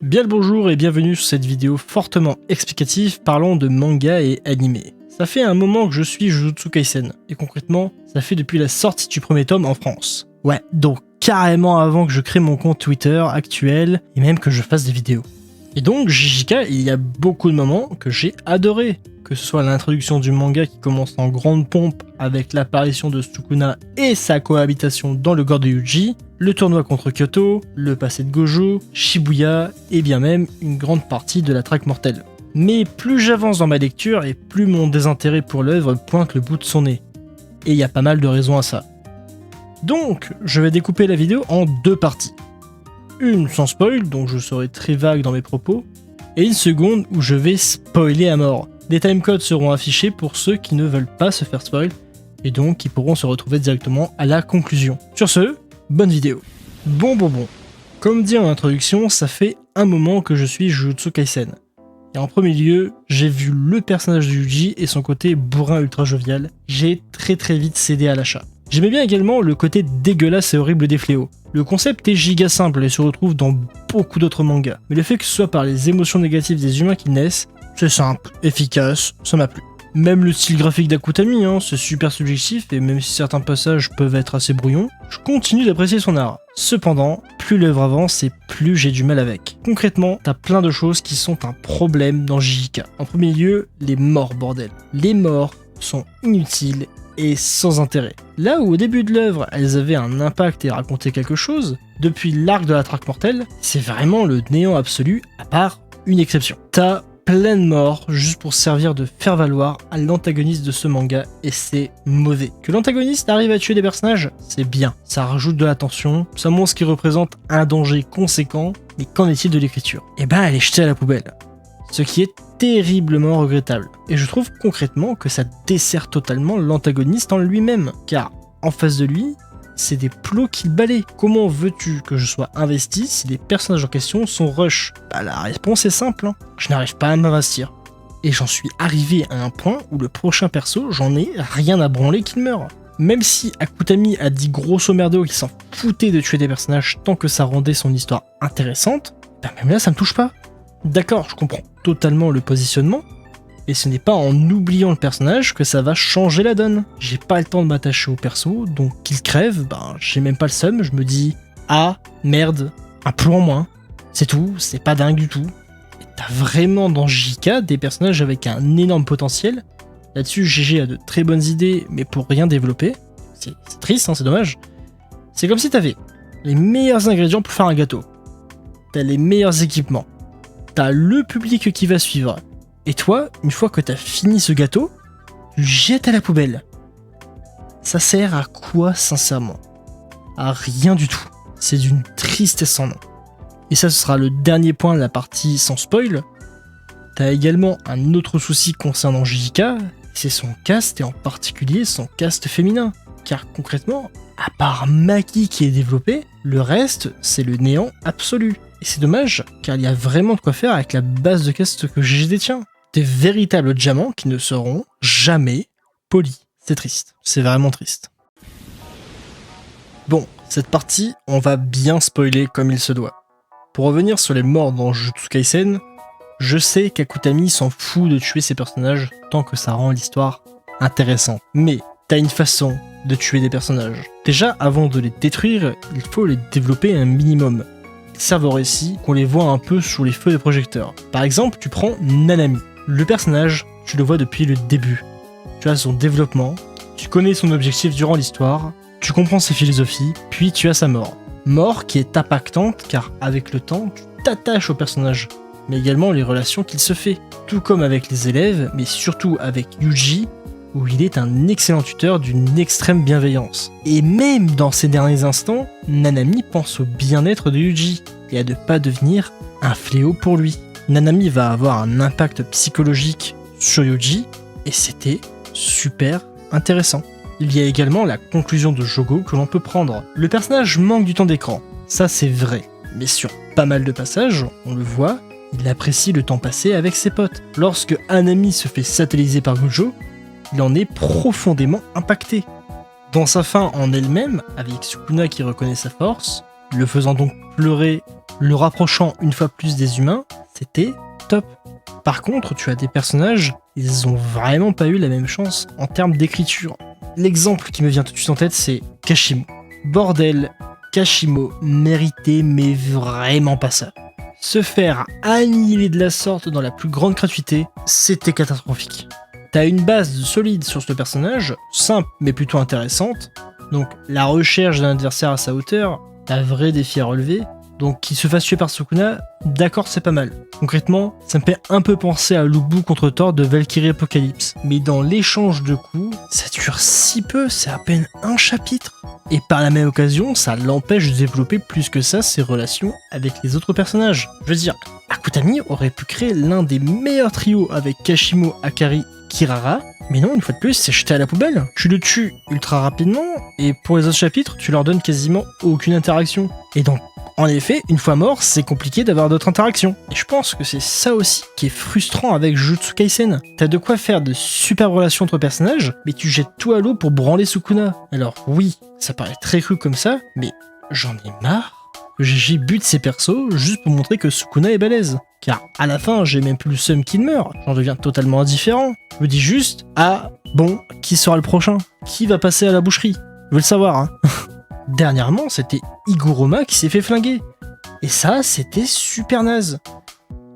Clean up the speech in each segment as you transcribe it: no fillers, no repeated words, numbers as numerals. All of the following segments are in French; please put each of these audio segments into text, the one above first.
Bien le bonjour et bienvenue sur cette vidéo fortement explicative parlant de manga et animé. Ça fait un moment que je suis Jujutsu Kaisen, et concrètement, ça fait depuis la sortie du premier tome en France. Ouais, donc carrément avant que je crée mon compte Twitter actuel, et même que je fasse des vidéos. Et donc, JJK, il y a beaucoup de moments que j'ai adoré, que ce soit l'introduction du manga qui commence en grande pompe avec l'apparition de Sukuna et sa cohabitation dans le gore de Yuji, le tournoi contre Kyoto, le passé de Gojo, Shibuya et bien même une grande partie de la traque mortelle. Mais plus j'avance dans ma lecture et plus mon désintérêt pour l'œuvre pointe le bout de son nez. Et il y a pas mal de raisons à ça. Donc, je vais découper la vidéo en deux parties. Une sans spoil, donc je serai très vague dans mes propos, et une seconde où je vais spoiler à mort. Des timecodes seront affichés pour ceux qui ne veulent pas se faire spoil, et donc qui pourront se retrouver directement à la conclusion. Sur ce, bonne vidéo. Bon. Comme dit en introduction, ça fait un moment que je suis Jujutsu Kaisen. Et en premier lieu, j'ai vu le personnage de Yuji et son côté bourrin ultra jovial. J'ai très vite cédé à l'achat. J'aimais bien également le côté dégueulasse et horrible des fléaux. Le concept est giga simple et se retrouve dans beaucoup d'autres mangas. Mais le fait que ce soit par les émotions négatives des humains qui naissent, c'est simple, efficace, ça m'a plu. Même le style graphique d'Akutami, c'est super subjectif et même si certains passages peuvent être assez brouillons, je continue d'apprécier son art. Cependant, plus l'œuvre avance et plus j'ai du mal avec. Concrètement, t'as plein de choses qui sont un problème dans JJK. En premier lieu, les morts bordel. Les morts sont inutiles et sans intérêt. Là où au début de l'œuvre, elles avaient un impact et racontaient quelque chose, depuis l'arc de la traque mortelle, c'est vraiment le néant absolu à part une exception. T'as plein de morts juste pour servir de faire valoir à l'antagoniste de ce manga et c'est mauvais. Que l'antagoniste arrive à tuer des personnages, c'est bien. Ça rajoute de la tension, ça montre ce qui représente un danger conséquent, mais qu'en est-il de l'écriture ? Eh ben elle est jetée à la poubelle. Ce qui est terriblement regrettable. Et je trouve concrètement que ça dessert totalement l'antagoniste en lui-même, car en face de lui, c'est des plots qu'il balaye. Comment veux-tu que je sois investi si les personnages en question sont rush ? Bah la réponse est simple, je n'arrive pas à m'investir. Et j'en suis arrivé à un point où le prochain perso, j'en ai rien à branler qu'il meure. Même si Akutami a dit grosso merdo qu'il s'en foutait de tuer des personnages tant que ça rendait son histoire intéressante, bah même là ça me touche pas. D'accord, je comprends totalement le positionnement, et ce n'est pas en oubliant le personnage que ça va changer la donne. J'ai pas le temps de m'attacher au perso, donc qu'il crève, j'ai même pas le seum, je me dis « Ah, merde, un plomb en moins, c'est tout, c'est pas dingue du tout. » Et t'as vraiment dans JK des personnages avec un énorme potentiel. Là-dessus, GG a de très bonnes idées, mais pour rien développer. C'est triste, c'est dommage. C'est comme si t'avais les meilleurs ingrédients pour faire un gâteau. T'as les meilleurs équipements. T'as le public qui va suivre. Et toi, une fois que t'as fini ce gâteau, tu le jettes à la poubelle. Ça sert à quoi, sincèrement ? À rien du tout. C'est d'une tristesse sans nom. Et ça, ce sera le dernier point de la partie sans spoil. T'as également un autre souci concernant JJK, c'est son cast, et en particulier son cast féminin. Car concrètement, à part Maki qui est développé, le reste, c'est le néant absolu. Et c'est dommage, car il y a vraiment de quoi faire avec la base de cast que JG détient. Des véritables diamants qui ne seront jamais polis. C'est triste, c'est vraiment triste. Bon, cette partie, on va bien spoiler comme il se doit. Pour revenir sur les morts dans Jujutsu Kaisen, je sais qu'Akutami s'en fout de tuer ses personnages tant que ça rend l'histoire intéressante. Mais t'as une façon de tuer des personnages. Déjà, avant de les détruire, il faut les développer un minimum. Servent au récit, qu'on les voit un peu sous les feux des projecteurs. Par exemple, tu prends Nanami. Le personnage, tu le vois depuis le début. Tu as son développement, tu connais son objectif durant l'histoire, tu comprends ses philosophies, puis tu as sa mort. Mort qui est impactante car avec le temps, tu t'attaches au personnage, mais également les relations qu'il se fait. Tout comme avec les élèves, mais surtout avec Yuji, où il est un excellent tuteur d'une extrême bienveillance. Et même dans ces derniers instants, Nanami pense au bien-être de Yuji et à ne pas devenir un fléau pour lui. Nanami va avoir un impact psychologique sur Yuji et c'était super intéressant. Il y a également la conclusion de Jogo que l'on peut prendre. Le personnage manque du temps d'écran, ça c'est vrai, mais sur pas mal de passages, on le voit, il apprécie le temps passé avec ses potes. Lorsque Hanami se fait satelliser par Gojo, il en est profondément impacté. Dans sa fin en elle-même, avec Sukuna qui reconnaît sa force, le faisant donc pleurer, le rapprochant une fois plus des humains, c'était top. Par contre, tu as des personnages, ils ont vraiment pas eu la même chance en termes d'écriture. L'exemple qui me vient tout de suite en tête, c'est Kashimo. Bordel, Kashimo méritait mais vraiment pas ça. Se faire annihiler de la sorte dans la plus grande gratuité, c'était catastrophique. T'as une base solide sur ce personnage, simple mais plutôt intéressante, donc la recherche d'un adversaire à sa hauteur, un vrai défi à relever, donc qu'il se fasse tuer par Sukuna, d'accord c'est pas mal. Concrètement, ça me fait un peu penser à l'Ubu contre Thor de Valkyrie Apocalypse, mais dans l'échange de coups, ça dure si peu, c'est à peine un chapitre. Et par la même occasion, ça l'empêche de développer plus que ça ses relations avec les autres personnages. Je veux dire, Akutami aurait pu créer l'un des meilleurs trios avec Kashimo, Akari, Kirara, mais non, une fois de plus, c'est jeté à la poubelle. Tu le tues ultra rapidement, et pour les autres chapitres, tu leur donnes quasiment aucune interaction. Et donc, en effet, une fois mort, c'est compliqué d'avoir d'autres interactions. Et je pense que c'est ça aussi qui est frustrant avec Jujutsu Kaisen. T'as de quoi faire de super relations entre personnages, mais tu jettes tout à l'eau pour branler Sukuna. Alors oui, ça paraît très cru comme ça, mais j'en ai marre que GG bute ses persos juste pour montrer que Sukuna est balèze. Car à la fin, j'ai même plus le seum qu'il meurt, j'en deviens totalement indifférent. Je me dis juste, ah bon, qui sera le prochain? Qui va passer à la boucherie? Je veux le savoir, hein. Dernièrement, c'était Higuruma qui s'est fait flinguer. Et ça, c'était super naze.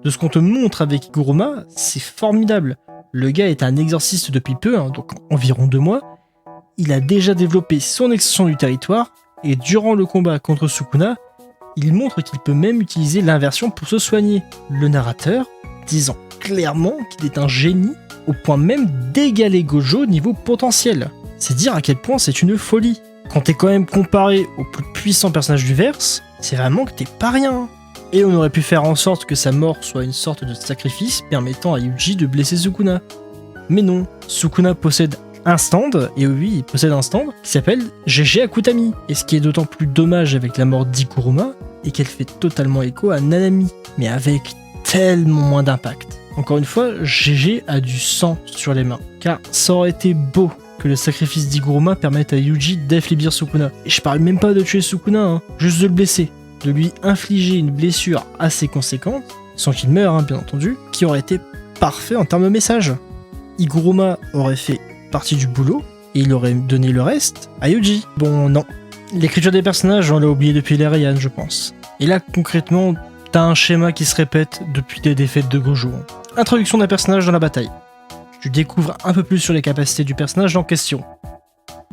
De ce qu'on te montre avec Higuruma, c'est formidable. Le gars est un exorciste depuis peu, hein, donc environ 2 mois. Il a déjà développé son extension du territoire, et durant le combat contre Sukuna, il montre qu'il peut même utiliser l'inversion pour se soigner. Le narrateur disant clairement qu'il est un génie, au point même d'égaler Gojo niveau potentiel. C'est dire à quel point c'est une folie. Quand t'es quand même comparé au plus puissant personnage du verse, c'est vraiment que t'es pas rien. Et on aurait pu faire en sorte que sa mort soit une sorte de sacrifice permettant à Yuji de blesser Sukuna. Mais non, Sukuna possède un stand, et oui, il possède un stand, qui s'appelle GG Akutami. Et ce qui est d'autant plus dommage avec la mort d'Higuruma, est qu'elle fait totalement écho à Nanami, mais avec tellement moins d'impact. Encore une fois, GG a du sang sur les mains, car ça aurait été beau que le sacrifice d'Higuruma permette à Yuji d'affaiblir Sukuna. Et je parle même pas de tuer Sukuna, hein, juste de le blesser, de lui infliger une blessure assez conséquente, sans qu'il meure, hein, bien entendu, qui aurait été parfait en termes de message. Higuruma aurait fait partie du boulot, et il aurait donné le reste à Yuji. Bon, non. L'écriture des personnages, on l'a oublié depuis les Raihan, je pense. Et là, concrètement, t'as un schéma qui se répète depuis des défaites de Gojo. Introduction d'un personnage dans la bataille. Tu découvres un peu plus sur les capacités du personnage en question.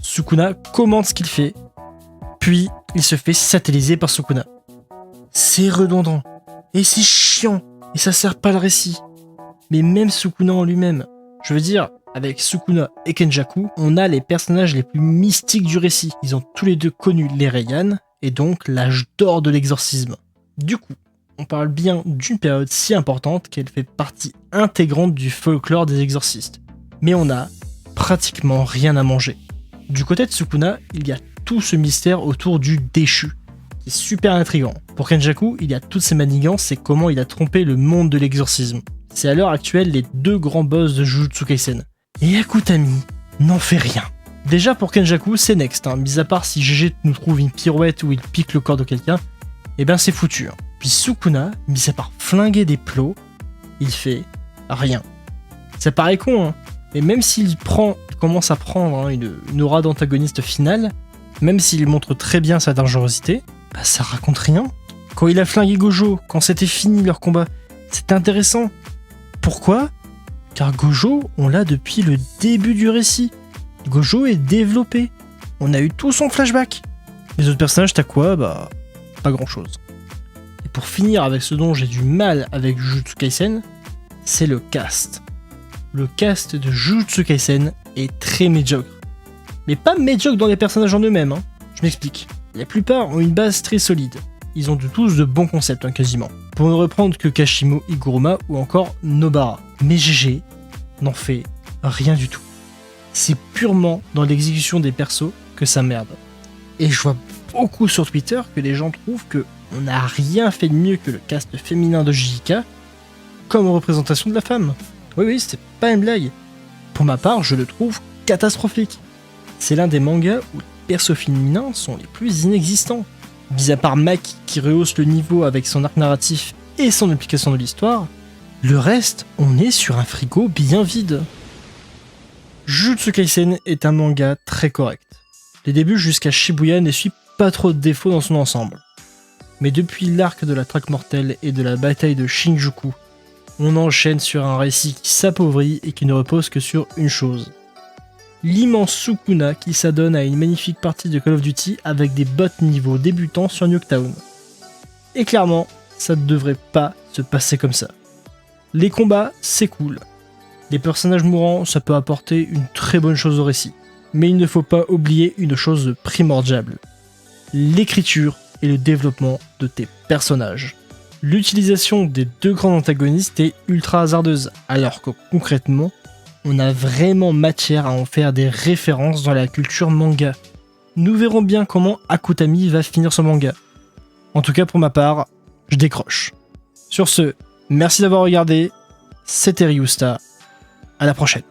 Sukuna commente ce qu'il fait, puis il se fait satelliser par Sukuna. C'est redondant, et c'est chiant, et ça sert pas le récit. Mais même Sukuna en lui-même, je veux dire, avec Sukuna et Kenjaku, on a les personnages les plus mystiques du récit. Ils ont tous les deux connu les Raihan, et donc l'âge d'or de l'exorcisme. Du coup, on parle bien d'une période si importante qu'elle fait partie intégrante du folklore des exorcistes. Mais on a pratiquement rien à manger. Du côté de Sukuna, il y a tout ce mystère autour du déchu, qui est super intriguant. Pour Kenjaku, il y a toutes ces manigances et comment il a trompé le monde de l'exorcisme. C'est à l'heure actuelle les 2 grands boss de Jujutsu Kaisen. Et Akutami n'en fait rien. Déjà pour Kenjaku, c'est next, hein. Mis à part si GG nous trouve une pirouette où il pique le corps de quelqu'un, et ben c'est foutu. Hein. Puis Sukuna, mis à part flinguer des plots, il fait rien. Ça paraît con, hein, mais même s'il commence à prendre, hein, une aura d'antagoniste finale, même s'il montre très bien sa dangerosité, bah ça raconte rien. Quand il a flingué Gojo, quand c'était fini leur combat, c'est intéressant. Pourquoi ? Car Gojo, on l'a depuis le début du récit. Gojo est développé. On a eu tout son flashback. Les autres personnages, t'as quoi ? Bah, pas grand chose. Et pour finir avec ce dont j'ai du mal avec Jujutsu Kaisen, c'est le cast. Le cast de Jujutsu Kaisen est très médiocre. Mais pas médiocre dans les personnages en eux-mêmes, hein. Je m'explique. La plupart ont une base très solide. Ils ont tous de bons concepts, hein, quasiment. Pour ne reprendre que Kashimo, Higuruma ou encore Nobara. Mais GG n'en fait rien du tout. C'est purement dans l'exécution des persos que ça merde. Et je vois beaucoup sur Twitter que les gens trouvent que on n'a rien fait de mieux que le cast féminin de JK comme représentation de la femme. Oui, c'est pas une blague. Pour ma part, je le trouve catastrophique. C'est l'un des mangas où les persos féminins sont les plus inexistants. Mis à part Maki qui rehausse le niveau avec son arc narratif et son application de l'histoire, le reste, on est sur un frigo bien vide. Jujutsu Kaisen est un manga très correct. Les débuts jusqu'à Shibuya ne suivent pas trop de défauts dans son ensemble. Mais depuis l'arc de la traque mortelle et de la bataille de Shinjuku, on enchaîne sur un récit qui s'appauvrit et qui ne repose que sur une chose. L'immense Sukuna qui s'adonne à une magnifique partie de Call of Duty avec des bots niveau débutants sur Nuketown. Et clairement, ça ne devrait pas se passer comme ça. Les combats, c'est cool. Les personnages mourants, ça peut apporter une très bonne chose au récit. Mais il ne faut pas oublier une chose primordiale. L'écriture et le développement de tes personnages. L'utilisation des deux grands antagonistes est ultra hasardeuse, alors que concrètement, on a vraiment matière à en faire des références dans la culture manga. Nous verrons bien comment Akutami va finir son manga. En tout cas pour ma part, je décroche. Sur ce, merci d'avoir regardé, c'était Ryusta, à la prochaine.